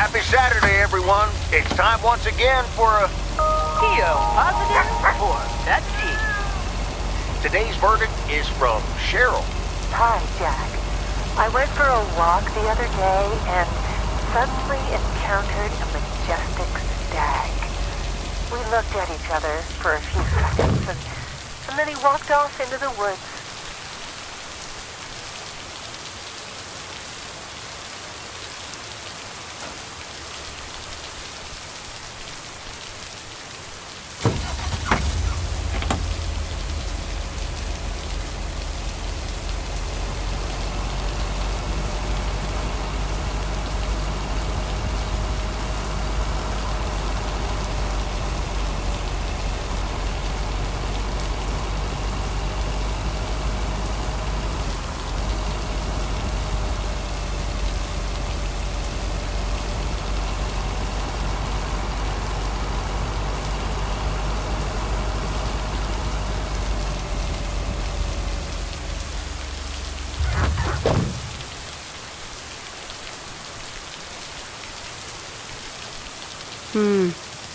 Happy Saturday, everyone. It's time once again for a... Theo, positive or touchy? Today's verdict is from Cheryl. Hi, Jack. I went for a walk the other day and suddenly encountered a majestic stag. We looked at each other for a few seconds and then he walked off into the woods.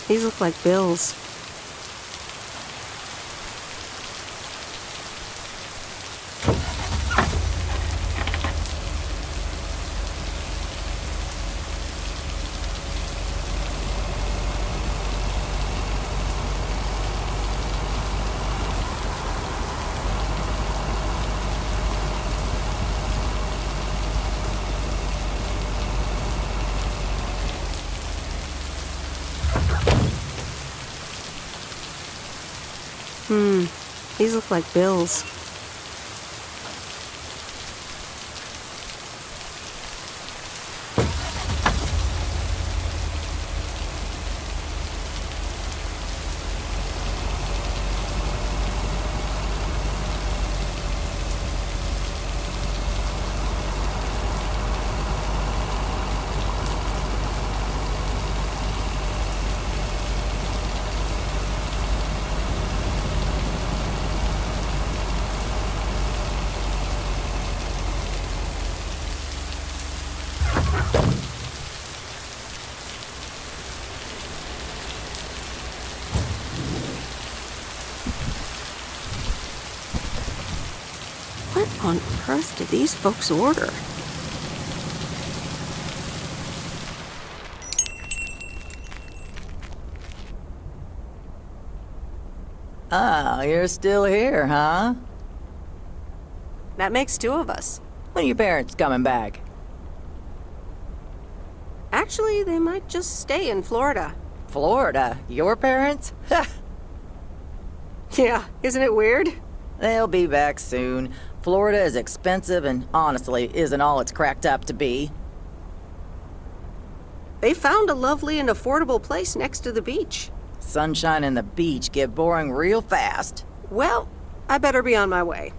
These look like bills. These look like bills. What on earth did these folks order? Oh, you're still here, huh? That makes two of us. When are your parents coming back? Actually, they might just stay in Florida. Florida? Your parents? Yeah, isn't it weird? They'll be back soon. Florida is expensive and honestly isn't all it's cracked up to be. They found a lovely and affordable place next to the beach. Sunshine and the beach get boring real fast. Well, I better be on my way.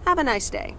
Have a nice day.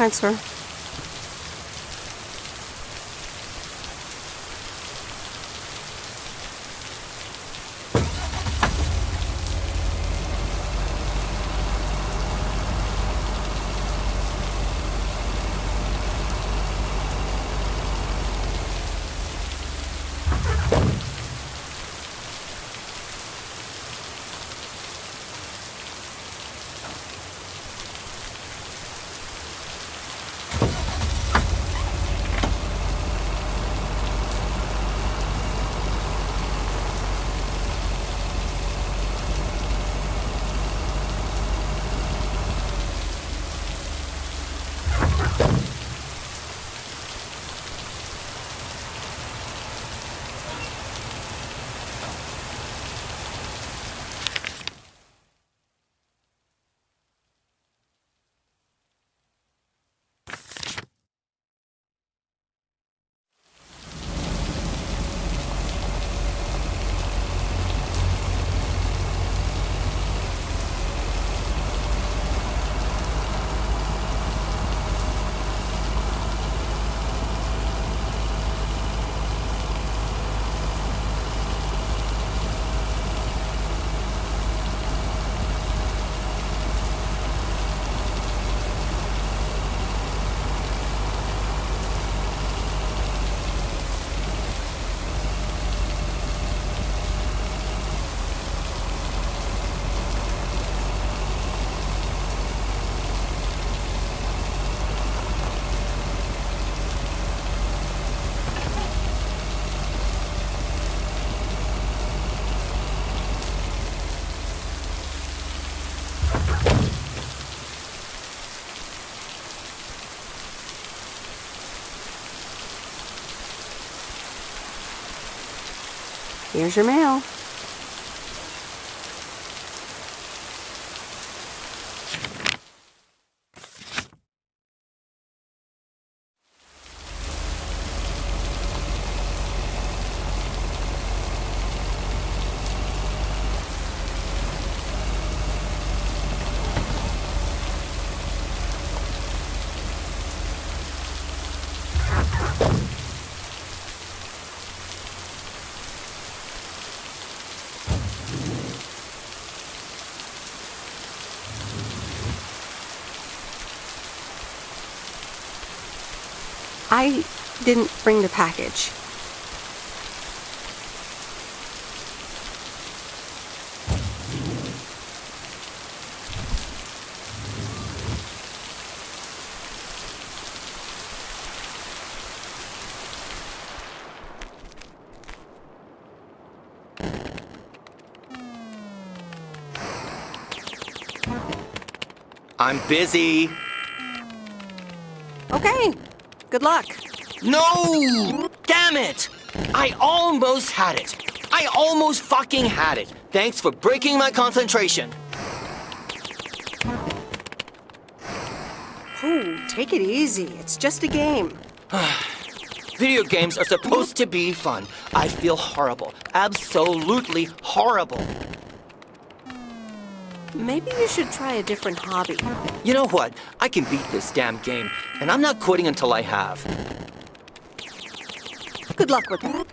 answer. Here's your mail. I didn't bring the package. I'm busy. Okay, good luck. No! Damn it! I almost had it. I almost fucking had it. Thanks for breaking my concentration. Oh, take it easy. It's just a game. Video games are supposed to be fun. I feel horrible. Absolutely horrible. Maybe you should try a different hobby. You know what? I can beat this damn game, and I'm not quitting until I have. Good luck with that.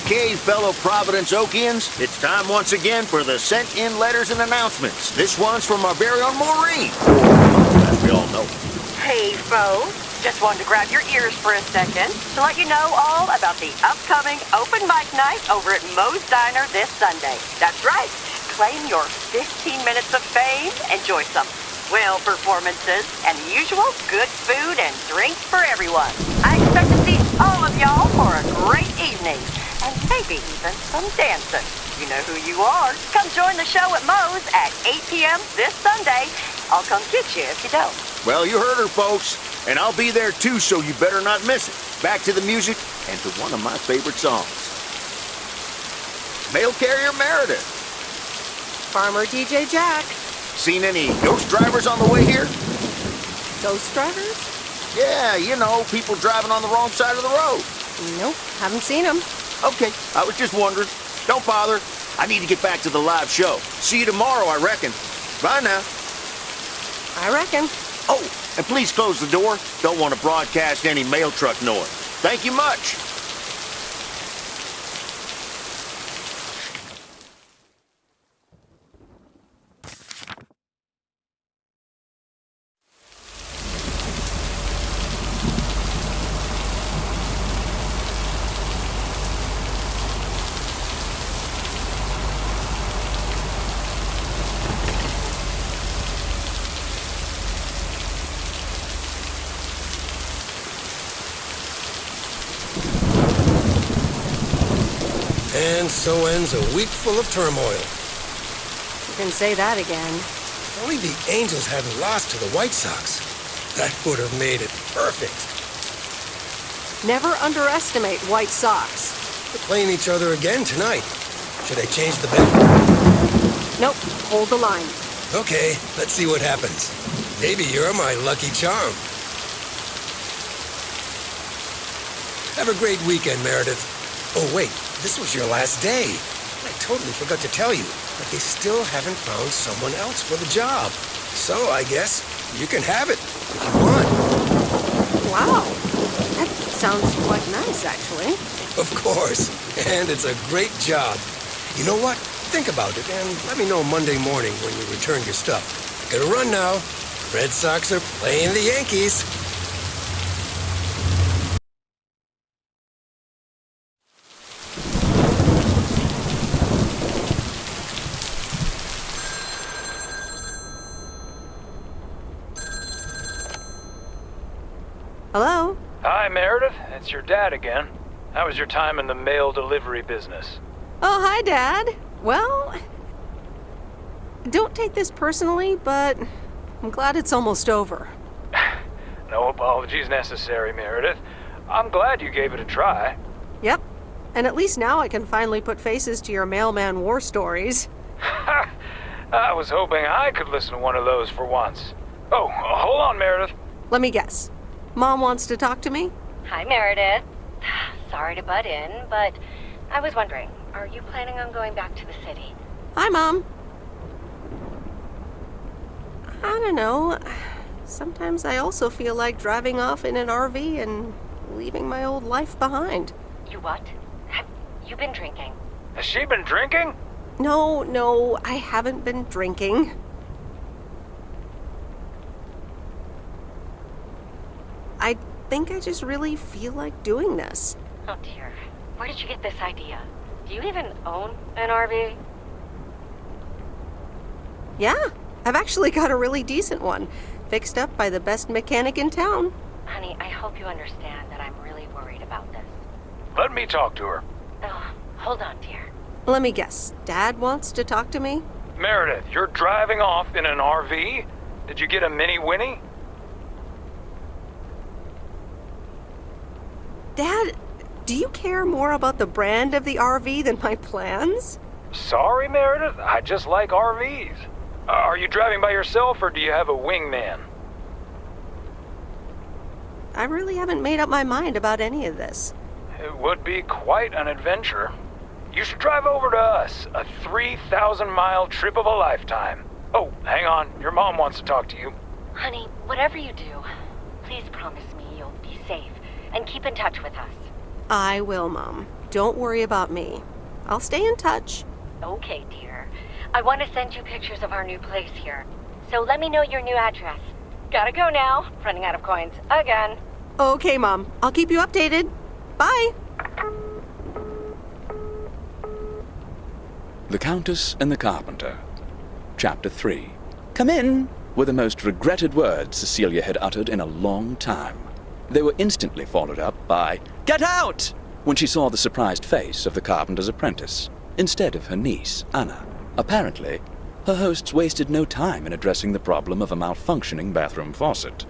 Okay, fellow Providence Oakians, it's time once again for the sent-in letters and announcements. This one's from our very own Maureen, as we all know. Hey, folks. Just wanted to grab your ears for a second to let you know all about the upcoming open mic night over at Moe's Diner this Sunday. That's right. Claim your 15 minutes of fame, enjoy some whale performances, and the usual good food and drinks for everyone. I expect to see all of y'all for a great evening, and maybe even some dancing. You know who you are. Come join the show at Moe's at 8 p.m. this Sunday. I'll come get you if you don't. Well, you heard her, folks. And I'll be there too, so you better not miss it. Back to the music and to one of my favorite songs. Mail carrier Meredith. Farmer DJ Jack. Seen any ghost drivers on the way here? Ghost drivers? Yeah, you know, people driving on the wrong side of the road. Nope, haven't seen them. Okay, I was just wondering. Don't bother. I need to get back to the live show. See you tomorrow, I reckon. Bye now. I reckon. Oh, and please close the door. Don't want to broadcast any mail truck noise. Thank you much. And so ends a week full of turmoil. You can say that again. If only the Angels hadn't lost to the White Sox. That would have made it perfect. Never underestimate White Sox. They're playing each other again tonight. Should I change the bet? Nope, hold the line. Okay, let's see what happens. Maybe you're my lucky charm. Have a great weekend, Meredith. Oh, wait, this was your last day. I totally forgot to tell you, but they still haven't found someone else for the job. So I guess you can have it if you want. Wow, that sounds quite nice, actually. Of course, and it's a great job. You know what? Think about it and let me know Monday morning when you return your stuff. Gotta run now. Red Sox are playing the Yankees. Hello? Hi, Meredith. It's your dad again. How was your time in the mail delivery business? Oh, hi, Dad. Well, don't take this personally, but I'm glad it's almost over. No apologies necessary, Meredith. I'm glad you gave it a try. Yep, and at least now I can finally put faces to your mailman war stories. I was hoping I could listen to one of those for once. Oh, hold on, Meredith. Let me guess. Mom wants to talk to me? Hi, Meredith. Sorry to butt in, but I was wondering, are you planning on going back to the city? Hi, Mom. I don't know. Sometimes I also feel like driving off in an RV and leaving my old life behind. You what? Have you been drinking? Has she been drinking? No, I haven't been drinking. I think I just really feel like doing this. Oh dear. Where did you get this idea? Do you even own an RV? Yeah, I've actually got a really decent one, fixed up by the best mechanic in town. Honey, I hope you understand that I'm really worried about this. Let me talk to her. Oh, hold on, dear. Let me guess, Dad wants to talk to me? Meredith, you're driving off in an RV? Did you get a Mini Winnie? Dad, do you care more about the brand of the RV than my plans? Sorry, Meredith. I just like RVs. Are you driving by yourself or do you have a wingman? I really haven't made up my mind about any of this. It would be quite an adventure. You should drive over to us. A 3,000-mile trip of a lifetime. Oh, hang on. Your mom wants to talk to you. Honey, whatever you do, please promise me you'll be safe and keep in touch with us. I will, Mom. Don't worry about me. I'll stay in touch. Okay, dear. I want to send you pictures of our new place here. So let me know your new address. Gotta go now. Running out of coins again. Okay, Mom. I'll keep you updated. Bye. The Countess and the Carpenter. Chapter 3. Come in. were the most regretted words Cecilia had uttered in a long time. They were instantly followed up by, "Get out!" when she saw the surprised face of the carpenter's apprentice, instead of her niece, Anna. Apparently, her hosts wasted no time in addressing the problem of a malfunctioning bathroom faucet.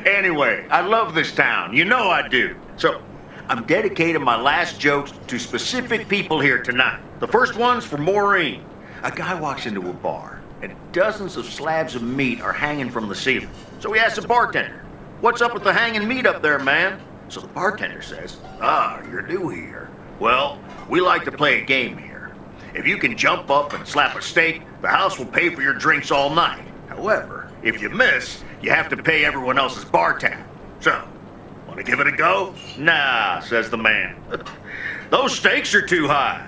Anyway, I love this town. You know I do. So, I'm dedicating my last jokes to specific people here tonight. The first one's for Maureen. A guy walks into a bar, and dozens of slabs of meat are hanging from the ceiling. So he asks the bartender, "What's up with the hanging meat up there, man?" So the bartender says, "Ah, you're new here. Well, we like to play a game here. If you can jump up and slap a steak, the house will pay for your drinks all night. However, if you miss, you have to pay everyone else's bar tab. So, want to give it a go?" "Nah," says the man. "Those stakes are too high."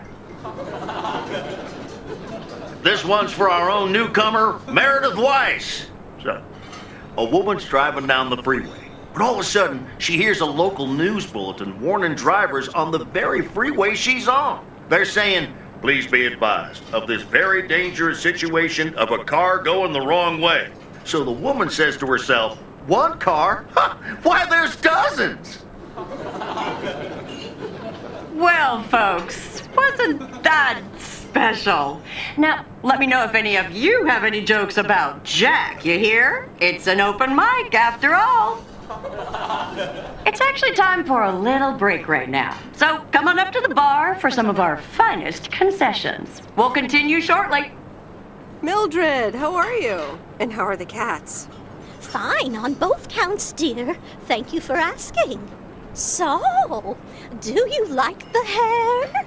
This one's for our own newcomer, Meredith Weiss. So, a woman's driving down the freeway, but all of a sudden, she hears a local news bulletin warning drivers on the very freeway she's on. They're saying, "Please be advised of this very dangerous situation of a car going the wrong way." So the woman says to herself, "One car? Ha! Why, there's dozens!" Well, folks, wasn't that special? Now, let me know if any of you have any jokes about Jack, you hear? It's an open mic after all. It's actually time for a little break right now. So come on up to the bar for some of our finest concessions. We'll continue shortly. Mildred, how are you? And how are the cats? Fine on both counts, dear. Thank you for asking. So, do you like the hair?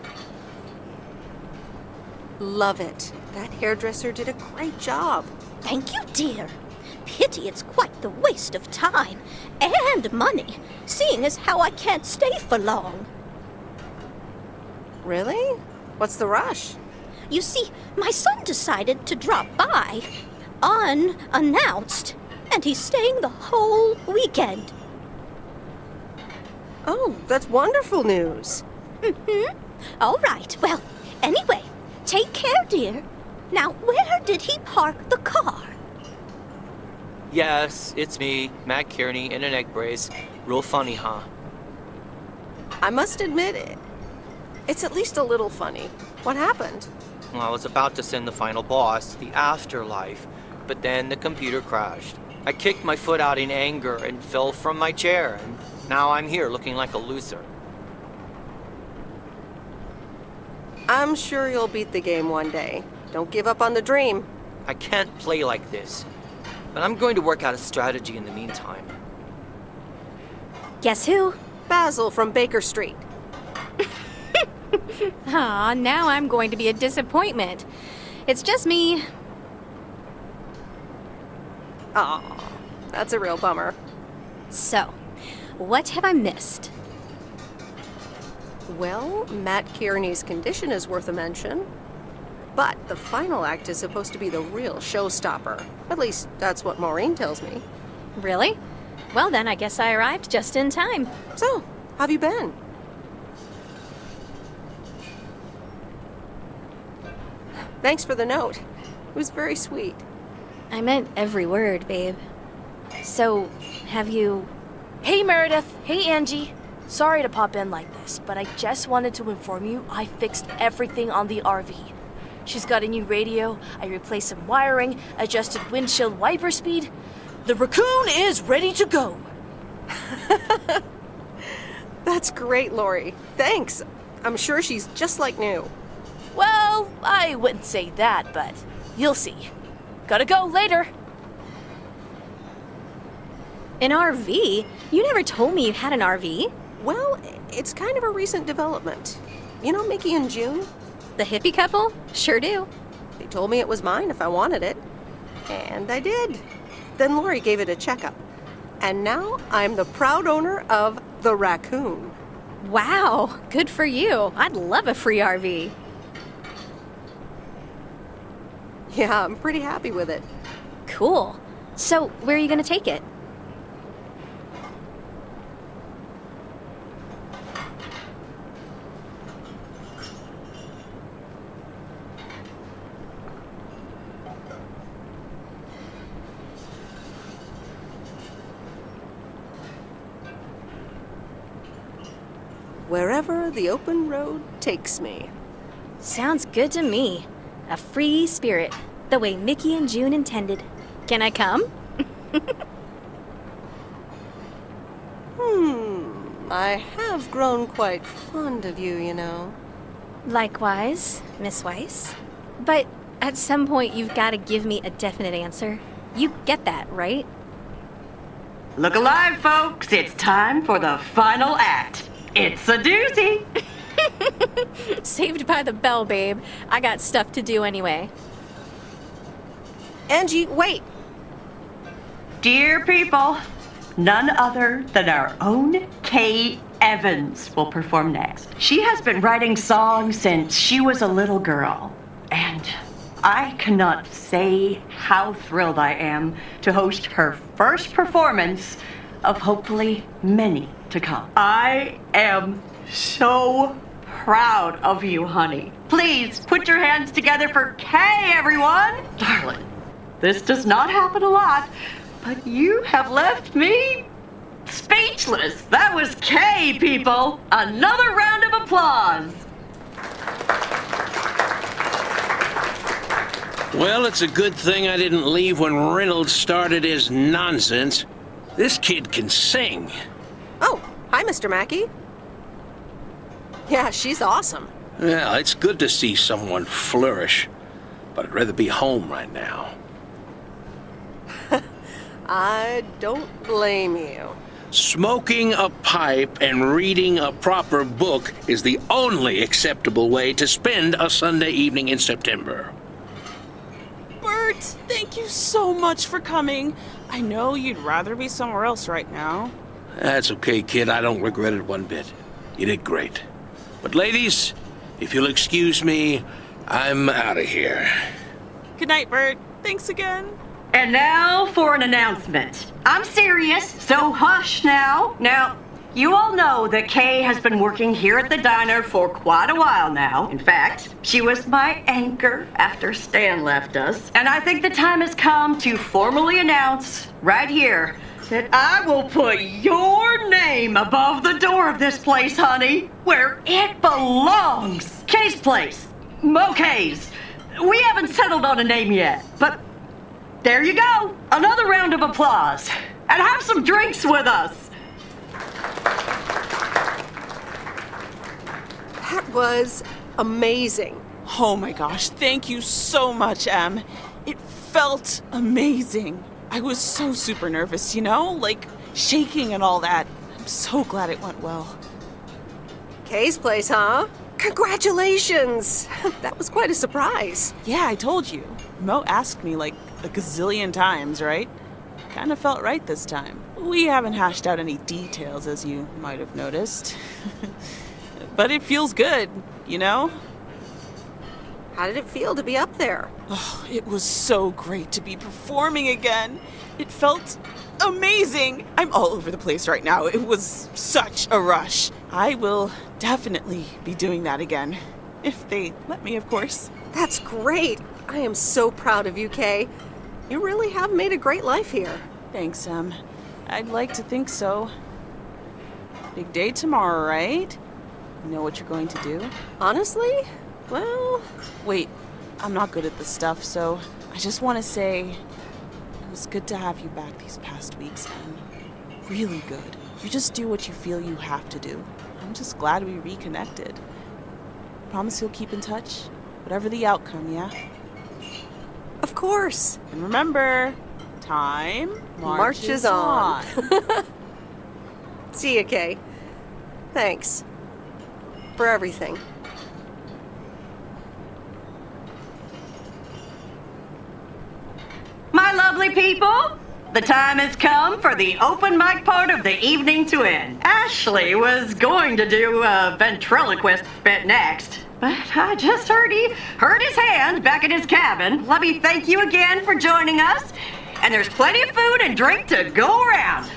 Love it. That hairdresser did a great job. Thank you, dear. Pity it's quite the waste of time and money, seeing as how I can't stay for long. Really? What's the rush? You see, my son decided to drop by, unannounced, and he's staying the whole weekend. Oh, that's wonderful news. Mm-hmm. All right, well, anyway, take care, dear. Now, where did he park the car? Yes, it's me, Matt Kearney, in an egg brace. Real funny, huh? I must admit, it's at least a little funny. What happened? Well, I was about to send the final boss, the afterlife, but then the computer crashed. I kicked my foot out in anger and fell from my chair, and now I'm here looking like a loser. I'm sure you'll beat the game one day. Don't give up on the dream. I can't play like this, but I'm going to work out a strategy in the meantime. Guess who? Basil from Baker Street. Aw, now I'm going to be a disappointment. It's just me. Aw, that's a real bummer. So, what have I missed? Well, Matt Kearney's condition is worth a mention. But the final act is supposed to be the real showstopper. At least, that's what Maureen tells me. Really? Well then, I guess I arrived just in time. So, how've you been? Thanks for the note. It was very sweet. I meant every word, babe. So, have you... Hey, Meredith. Hey, Angie. Sorry to pop in like this, but I just wanted to inform you I fixed everything on the RV. She's got a new radio, I replaced some wiring, adjusted windshield wiper speed. The raccoon is ready to go. That's great, Lori. Thanks. I'm sure she's just like new. Well, I wouldn't say that, but you'll see. Gotta go later. An RV? You never told me you had an RV. Well, it's kind of a recent development. You know Mickey and June? The hippie couple? Sure do. They told me it was mine if I wanted it. And I did. Then Lori gave it a checkup. And now I'm the proud owner of the raccoon. Wow, good for you. I'd love a free RV. Yeah, I'm pretty happy with it. Cool. So, where are you gonna take it? Wherever the open road takes me. Sounds good to me. A free spirit, the way Mickey and June intended. Can I come? I have grown quite fond of you, you know. Likewise, Miss Weiss. But at some point, you've got to give me a definite answer. You get that, right? Look alive, folks. It's time for the final act. It's a doozy. Saved by the bell, babe. I got stuff to do anyway. Angie, wait! Dear people, none other than our own Kay Evans will perform next. She has been writing songs since she was a little girl, and I cannot say how thrilled I am to host her first performance of hopefully many to come. I am so proud of you, honey. Please put your hands together for Kay, everyone. Darling, this does not happen a lot, but you have left me speechless. That was Kay, people. Another round of applause. Well, it's a good thing I didn't leave when Reynolds started his nonsense. This kid can sing. Oh, hi, Mr. Mackey. Yeah, she's awesome. Yeah, it's good to see someone flourish, but I'd rather be home right now. I don't blame you. Smoking a pipe and reading a proper book is the only acceptable way to spend a Sunday evening in September. Bert, thank you so much for coming. I know you'd rather be somewhere else right now. That's okay, kid. I don't regret it one bit. You did great. But ladies, if you'll excuse me, I'm out of here. Good night, Bert. Thanks again. And now for an announcement. I'm serious, so hush now. Now, you all know that Kay has been working here at the diner for quite a while now. In fact, she was my anchor after Stan left us. And I think the time has come to formally announce right here that I will put your name above the door of this place, honey, where it belongs. Kay's Place. Mo-Kay's. We haven't settled on a name yet, but there you go. Another round of applause. And have some drinks with us. That was amazing. Oh my gosh, thank you so much, Em. It felt amazing. I was so super nervous, you know? Like, shaking and all that. I'm so glad it went well. Kay's Place, huh? Congratulations! That was quite a surprise. Yeah, I told you. Mo asked me like a gazillion times, right? Kinda felt right this time. We haven't hashed out any details, as you might have noticed. But it feels good, you know? How did it feel to be up there? Oh, it was so great to be performing again. It felt amazing. I'm all over the place right now. It was such a rush. I will definitely be doing that again. If they let me, of course. That's great. I am so proud of you, Kay. You really have made a great life here. Thanks, Em. I'd like to think so. Big day tomorrow, right? You know what you're going to do? Honestly? Well... Wait, I'm not good at this stuff, so I just want to say it was good to have you back these past weeks, and really good. You just do what you feel you have to do. I'm just glad we reconnected. Promise you'll keep in touch, whatever the outcome, yeah? Of course. And remember, time marches on. See you, Kay. Thanks. For everything. My lovely people, the time has come for the open mic part of the evening to end. Ashley was going to do a ventriloquist bit next, but I just heard he hurt his hand back in his cabin. Let me thank you again for joining us, and there's plenty of food and drink to go around.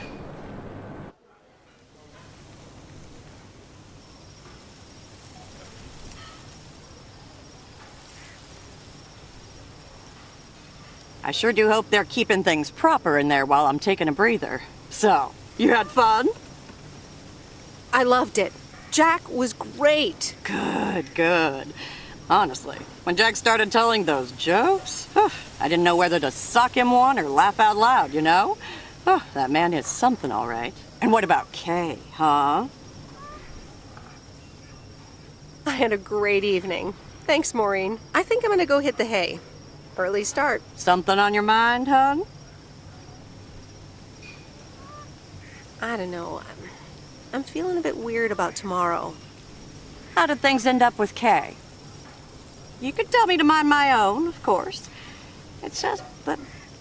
I sure do hope they're keeping things proper in there while I'm taking a breather. So, you had fun? I loved it. Jack was great. Good. Honestly, when Jack started telling those jokes, I didn't know whether to sock him one or laugh out loud, you know? That man is something, all right. And what about Kay, huh? I had a great evening. Thanks, Maureen. I think I'm gonna go hit the hay. Early start. Something on your mind, hon? I don't know. I'm feeling a bit weird about tomorrow. How did things end up with Kay? You could tell me to mind my own, of course. It's just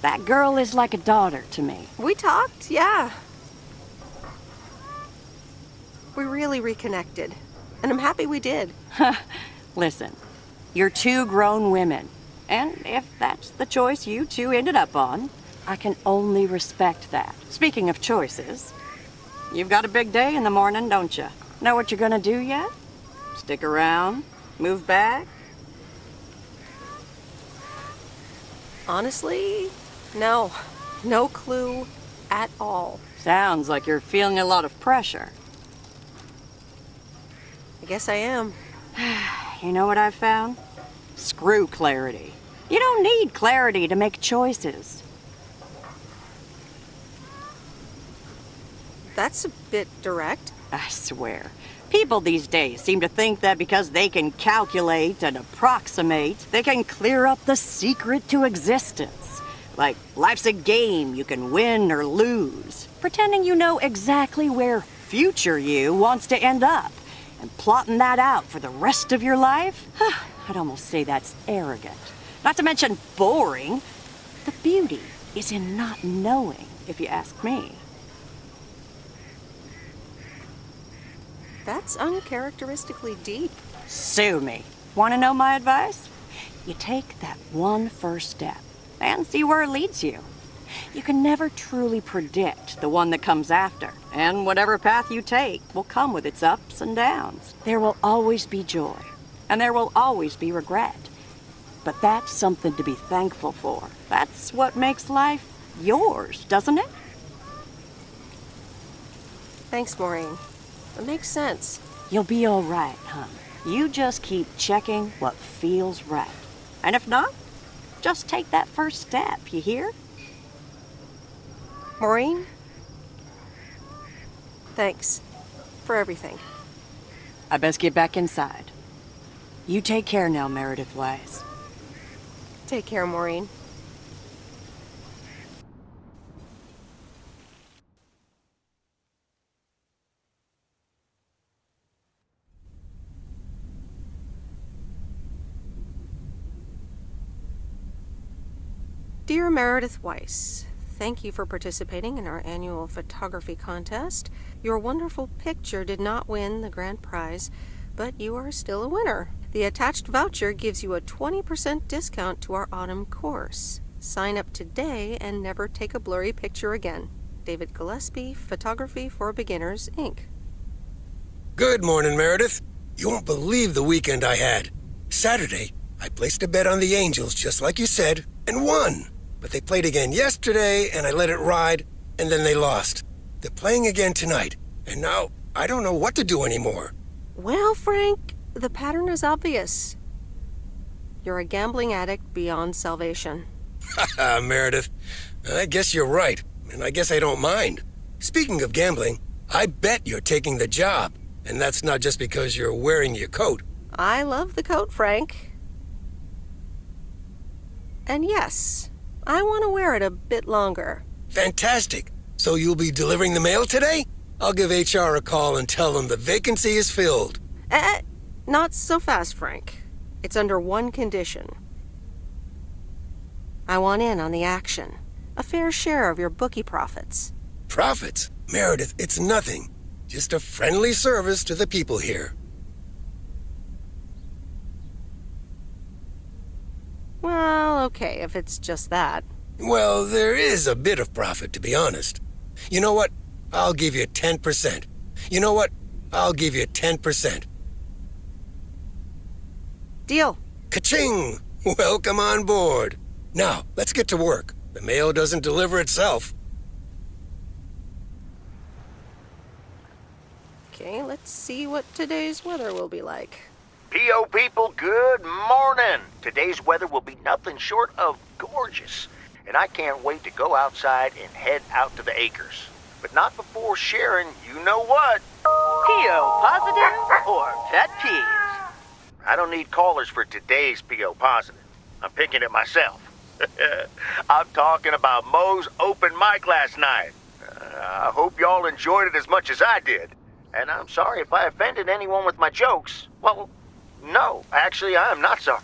that girl is like a daughter to me. We talked, yeah. We really reconnected. And I'm happy we did. Listen, you're two grown women. And if that's the choice you two ended up on, I can only respect that. Speaking of choices, you've got a big day in the morning, don't you? Know what you're gonna do yet? Stick around? Move back? Honestly, no. No clue at all. Sounds like you're feeling a lot of pressure. I guess I am. You know what I've found? Screw clarity. You don't need clarity to make choices. That's a bit direct. I swear. People these days seem to think that because they can calculate and approximate, they can clear up the secret to existence. Like life's a game you can win or lose. Pretending you know exactly where future you wants to end up. And plotting that out for the rest of your life? I'd almost say that's arrogant. Not to mention boring. The beauty is in not knowing, if you ask me. That's uncharacteristically deep. Sue me. Want to know my advice? You take that one first step and see where it leads you. You can never truly predict the one that comes after, and whatever path you take will come with its ups and downs. There will always be joy, and there will always be regret. But that's something to be thankful for. That's what makes life yours, doesn't it? Thanks, Maureen. It makes sense. You'll be all right, hon. You just keep checking what feels right. And if not, just take that first step, you hear? Maureen? Thanks for everything. I best get back inside. You take care now, Meredith Weiss. Take care, Maureen. Dear Meredith Weiss, thank you for participating in our annual photography contest. Your wonderful picture did not win the grand prize, but you are still a winner. The attached voucher gives you a 20% discount to our autumn course. Sign up today and never take a blurry picture again. David Gillespie, Photography for Beginners, Inc. Good morning, Meredith. You won't believe the weekend I had. Saturday, I placed a bet on the Angels, just like you said, and won. But they played again yesterday, and I let it ride, and then they lost. They're playing again tonight, and now I don't know what to do anymore. Well, Frank, the pattern is obvious. You're a gambling addict beyond salvation. Meredith, I guess you're right, and I guess I don't mind. Speaking of gambling, I bet you're taking the job, and that's not just because you're wearing your coat. I love the coat, Frank. And yes, I want to wear it a bit longer. Fantastic. So you'll be delivering the mail today? I'll give HR a call and tell them the vacancy is filled. Not so fast, Frank. It's under one condition. I want in on the action. A fair share of your bookie profits. Profits? Meredith, it's nothing. Just a friendly service to the people here. Well, okay, if it's just that. Well, there is a bit of profit, to be honest. You know what? I'll give you 10%. You know what? I'll give you 10%. Deal. Ka-ching! Welcome on board. Now, let's get to work. The mail doesn't deliver itself. Okay, let's see what today's weather will be like. P.O. people, good morning. Today's weather will be nothing short of gorgeous, and I can't wait to go outside and head out to the acres. But not before sharing you-know-what. P.O. positive or pet peeves? I don't need callers for today's P.O. positive. I'm picking it myself. I'm talking about Mo's open mic last night. I hope y'all enjoyed it as much as I did. And I'm sorry if I offended anyone with my jokes. Well, no, actually, I'm not sorry.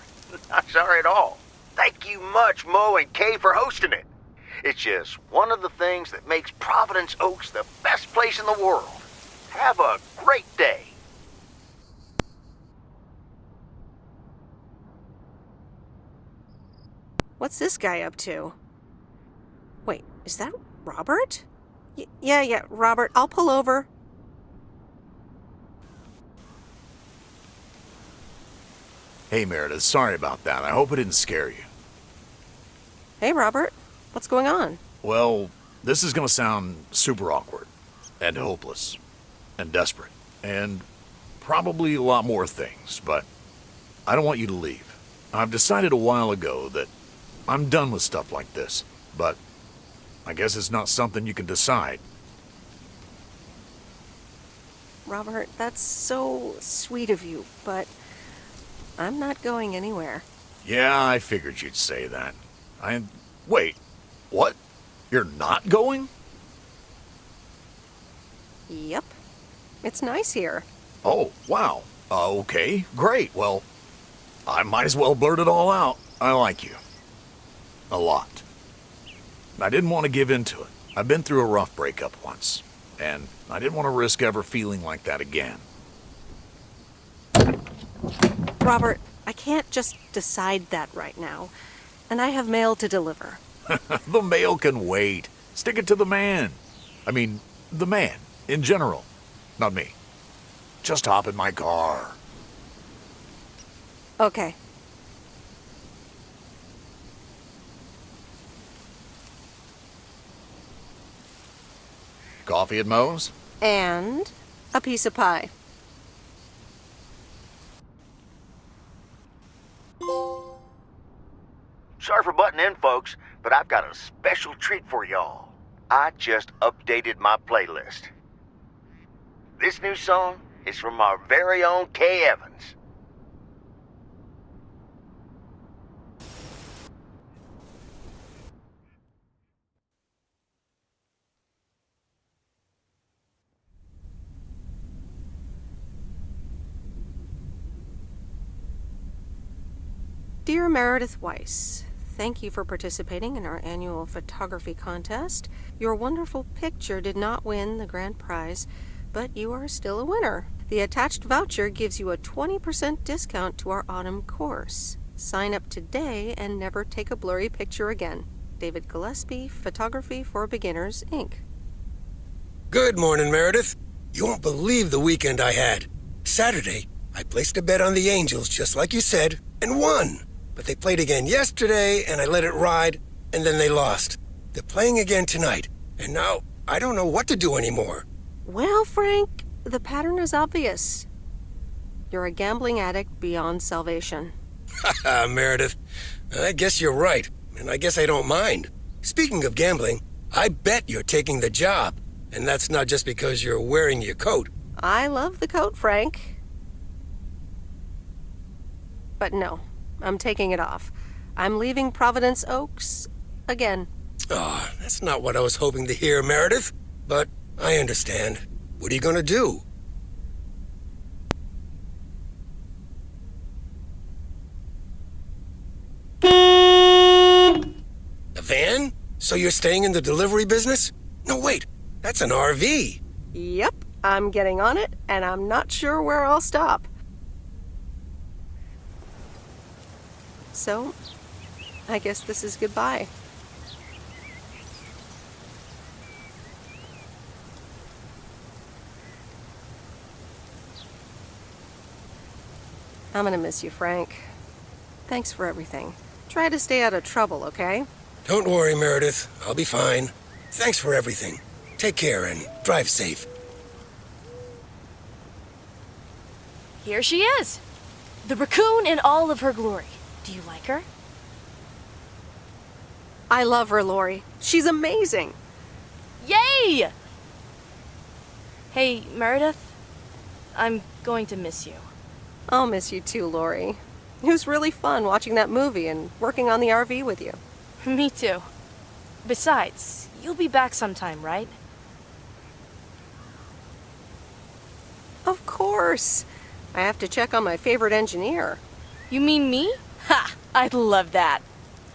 Not sorry at all. Thank you much, Mo and Kay, for hosting it. It's just one of the things that makes Providence Oaks the best place in the world. Have a great day. What's this guy up to? Wait, is that Robert? Yeah, Robert, I'll pull over. Hey, Meredith, sorry about that. I hope it didn't scare you. Hey, Robert, what's going on? Well, this is gonna sound super awkward, and hopeless, and desperate, and probably a lot more things, but I don't want you to leave. I've decided a while ago that I'm done with stuff like this, but I guess it's not something you can decide. Robert, that's so sweet of you, but I'm not going anywhere. Yeah, I figured you'd say that. Wait, what? You're not going? Yep. It's nice here. Oh, wow. Okay, great. Well, I might as well blurt it all out. I like you. A lot. I didn't want to give in to it. I've been through a rough breakup once, and I didn't want to risk ever feeling like that again. Robert, I can't just decide that right now, and I have mail to deliver. The mail can wait. Stick it to the man. I mean, the man, in general. Not me. Just hop in my car. Okay. Coffee at Mo's? And a piece of pie. Sorry for butting in, folks, but I've got a special treat for y'all. I just updated my playlist. This new song is from our very own Kay Evans. Dear Meredith Weiss, thank you for participating in our annual photography contest. Your wonderful picture did not win the grand prize, but you are still a winner. The attached voucher gives you a 20% discount to our autumn course. Sign up today and never take a blurry picture again. David Gillespie, Photography for Beginners, Inc. Good morning, Meredith. You won't believe the weekend I had. Saturday, I placed a bet on the Angels, just like you said, and won. But they played again yesterday, and I let it ride, and then they lost. They're playing again tonight, and now I don't know what to do anymore. Well, Frank, the pattern is obvious. You're a gambling addict beyond salvation. Meredith, I guess you're right, and I guess I don't mind. Speaking of gambling, I bet you're taking the job, and that's not just because you're wearing your coat. I love the coat, Frank. But no, I'm taking it off. I'm leaving Providence Oaks again. Oh, that's not what I was hoping to hear, Meredith. But I understand. What are you gonna do? A van? So you're staying in the delivery business? No, wait. That's an RV. Yep, I'm getting on it, and I'm not sure where I'll stop. So, I guess this is goodbye. I'm gonna miss you, Frank. Thanks for everything. Try to stay out of trouble, okay? Don't worry, Meredith. I'll be fine. Thanks for everything. Take care and drive safe. Here she is. The raccoon in all of her glory. Do you like her? I love her, Lori. She's amazing. Yay! Hey, Meredith. I'm going to miss you. I'll miss you too, Lori. It was really fun watching that movie and working on the RV with you. Me too. Besides, you'll be back sometime, right? Of course. I have to check on my favorite engineer. You mean me? Ha! I'd love that.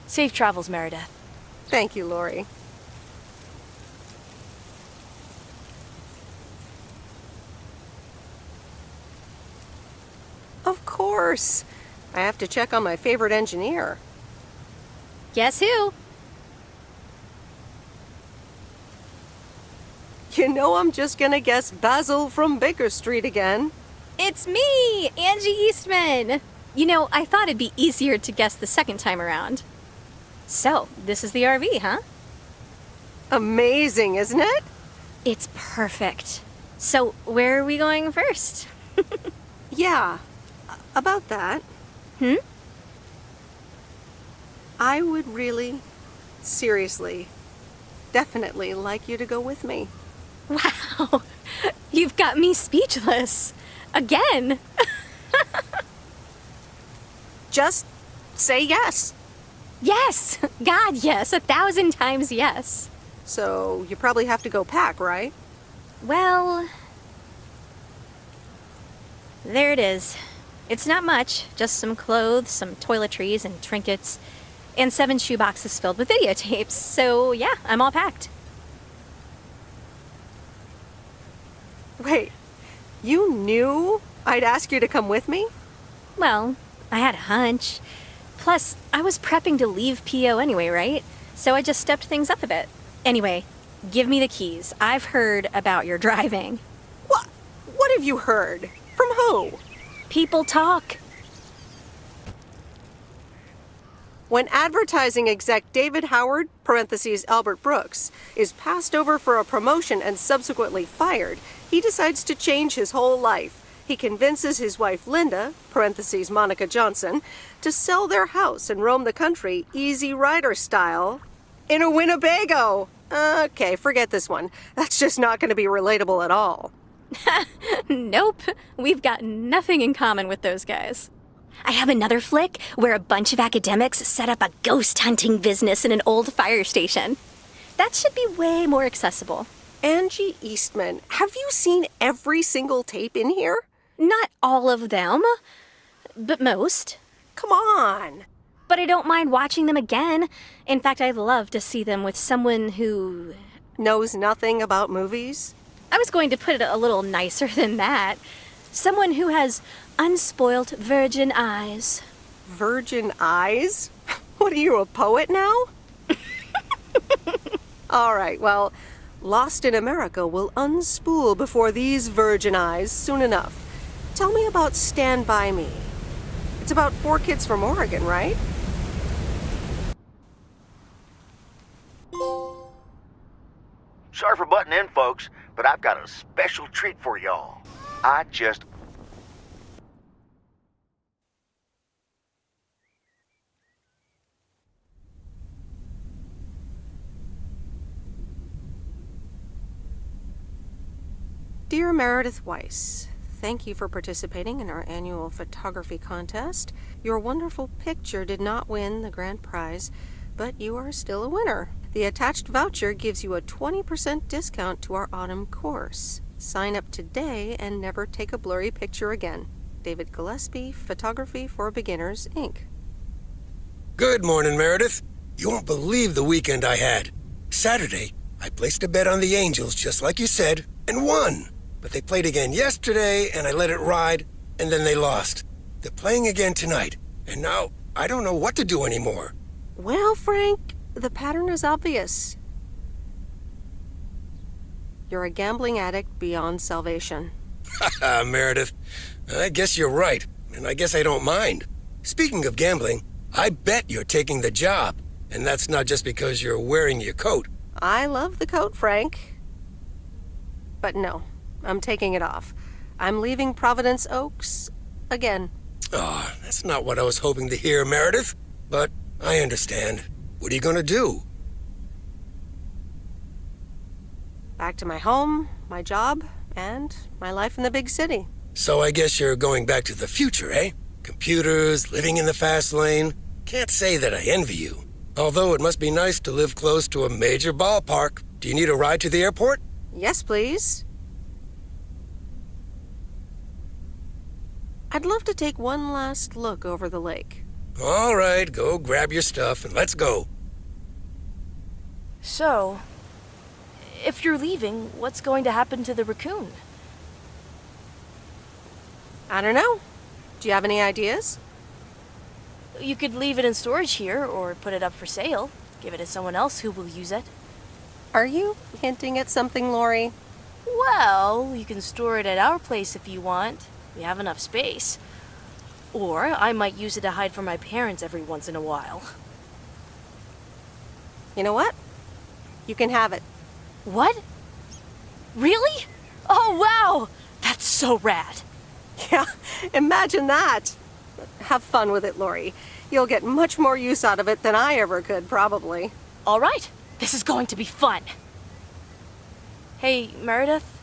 Safe travels, Meredith. Thank you, Lori. Of course. I have to check on my favorite engineer. Guess who? You know I'm just gonna guess Basil from Baker Street again. It's me, Angie Eastman. You know, I thought it'd be easier to guess the second time around. So, this is the RV, huh? Amazing, isn't it? It's perfect. So, where are we going first? Yeah, about that. I would really, seriously, definitely like you to go with me. Wow, you've got me speechless. Again. Just say yes. Yes, God, yes, 1,000 times yes. So you probably have to go pack, right? Well, there it is. It's not much, just some clothes, some toiletries and trinkets, and 7 shoeboxes filled with videotapes. So yeah, I'm all packed. Wait, you knew I'd ask you to come with me? Well, I had a hunch. Plus, I was prepping to leave PO anyway, right? So I just stepped things up a bit. Anyway, give me the keys. I've heard about your driving. What? What have you heard? From who? People talk. When advertising exec David Howard, parentheses Albert Brooks, is passed over for a promotion and subsequently fired, he decides to change his whole life. He convinces his wife Linda, parentheses Monica Johnson, to sell their house and roam the country Easy Rider style in a Winnebago. Okay, forget this one. That's just not going to be relatable at all. Nope, we've got nothing in common with those guys. I have another flick where a bunch of academics set up a ghost hunting business in an old fire station. That should be way more accessible. Angie Eastman, have you seen every single tape in here? Not all of them, but most. Come on. But I don't mind watching them again. In fact, I'd love to see them with someone who knows nothing about movies. I was going to put it a little nicer than that. Someone who has unspoilt virgin eyes. Virgin eyes? What are you, a poet now? All right, well, Lost in America will unspool before these virgin eyes soon enough. Tell me about Stand By Me. It's about 4 kids from Oregon, right? Sorry for butting in, folks, but I've got a special treat for y'all. I just Dear Meredith Weiss, thank you for participating in our annual photography contest. Your wonderful picture did not win the grand prize, but you are still a winner. The attached voucher gives you a 20% discount to our autumn course. Sign up today and never take a blurry picture again. David Gillespie, Photography for Beginners, Inc. Good morning, Meredith. You won't believe the weekend I had. Saturday, I placed a bet on the Angels, just like you said, and won. But they played again yesterday, and I let it ride, and then they lost. They're playing again tonight, and now I don't know what to do anymore. Well, Frank, the pattern is obvious. You're a gambling addict beyond salvation. Haha, Meredith. I guess you're right, and I guess I don't mind. Speaking of gambling, I bet you're taking the job, and that's not just because you're wearing your coat. I love the coat, Frank. But no, I'm taking it off. I'm leaving Providence Oaks again. Oh, that's not what I was hoping to hear, Meredith. But I understand. What are you gonna do? Back to my home, my job, and my life in the big city. So I guess you're going back to the future, eh? Computers, living in the fast lane. Can't say that I envy you. Although it must be nice to live close to a major ballpark. Do you need a ride to the airport? Yes, please. I'd love to take one last look over the lake. All right, go grab your stuff and let's go. So, if you're leaving, what's going to happen to the raccoon? I don't know. Do you have any ideas? You could leave it in storage here, or put it up for sale. Give it to someone else who will use it. Are you hinting at something, Lori? Well, you can store it at our place if you want. We have enough space. Or I might use it to hide from my parents every once in a while. You know what? You can have it. What? Really? Oh, wow! That's so rad. Yeah, imagine that. Have fun with it, Lori. You'll get much more use out of it than I ever could, probably. All right, this is going to be fun. Hey, Meredith,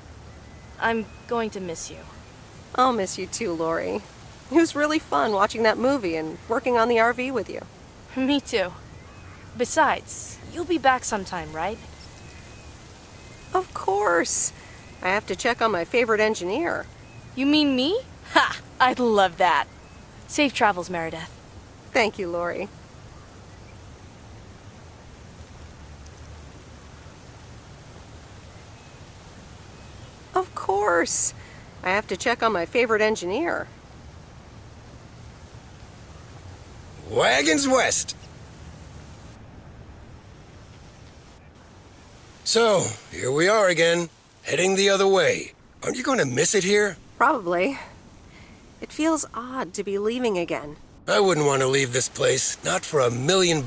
I'm going to miss you. I'll miss you too, Lori. It was really fun watching that movie and working on the RV with you. Me too. Besides, you'll be back sometime, right? Of course. I have to check on my favorite engineer. You mean me? Ha! I'd love that. Safe travels, Meredith. Thank you, Lori. Of course. I have to check on my favorite engineer. Wagons west. So, here we are again, heading the other way. Aren't you going to miss it here? Probably. It feels odd to be leaving again. I wouldn't want to leave this place, not for $1 million.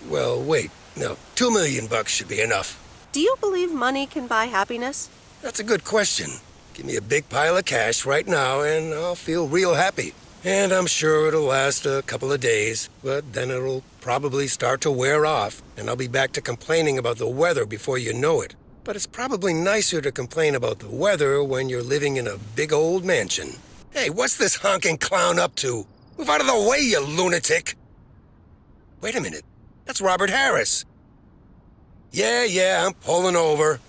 Well, wait, no, $2 million should be enough. Do you believe money can buy happiness? That's a good question. Give me a big pile of cash right now and I'll feel real happy. And I'm sure it'll last a couple of days, but then it'll probably start to wear off, and I'll be back to complaining about the weather before you know it. But it's probably nicer to complain about the weather when you're living in a big old mansion. Hey, what's this honking clown up to? Move out of the way, you lunatic! Wait a minute. That's Robert Harris. Yeah, I'm pulling over.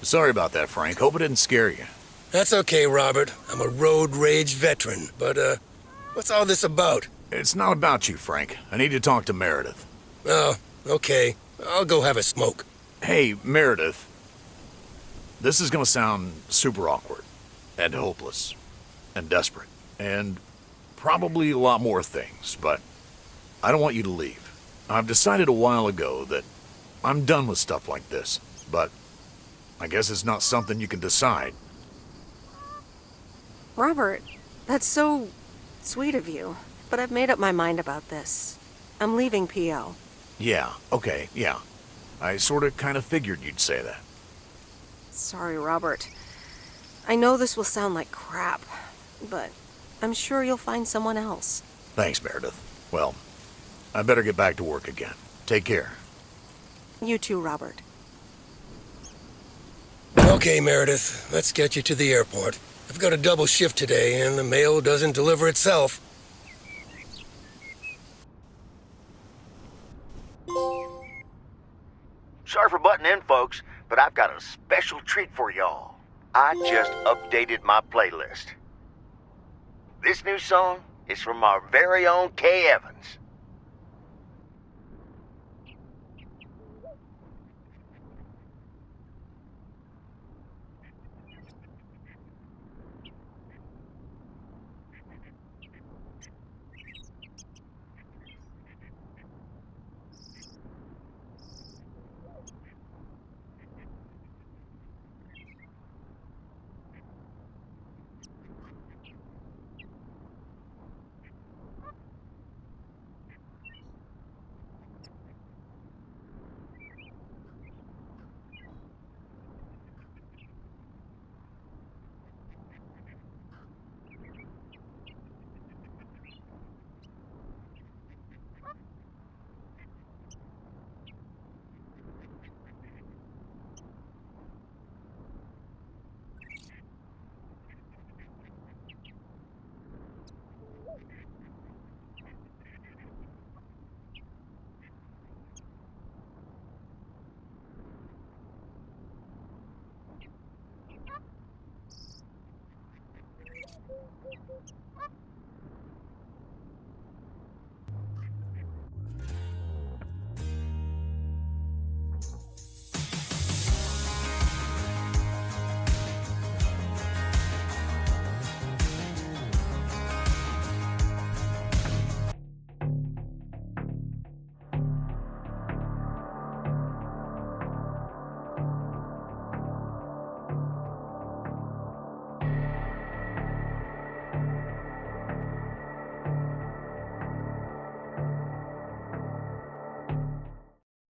Sorry about that, Frank. Hope it didn't scare you. That's okay, Robert. I'm a road rage veteran. But, what's all this about? It's not about you, Frank. I need to talk to Meredith. Oh, okay. I'll go have a smoke. Hey, Meredith. This is gonna sound super awkward, and hopeless, and desperate, and probably a lot more things, but I don't want you to leave. I've decided a while ago that I'm done with stuff like this, but I guess it's not something you can decide. Robert, that's so sweet of you, but I've made up my mind about this. I'm leaving PO. Yeah, okay, yeah. I sorta kinda figured you'd say that. Sorry, Robert. I know this will sound like crap, but I'm sure you'll find someone else. Thanks, Meredith. Well, I better get back to work again. Take care. You too, Robert. Okay, Meredith, let's get you to the airport. I've got a double shift today, and the mail doesn't deliver itself. Sorry for butting in, folks, but I've got a special treat for y'all. I just updated my playlist. This new song is from our very own Kay Evans.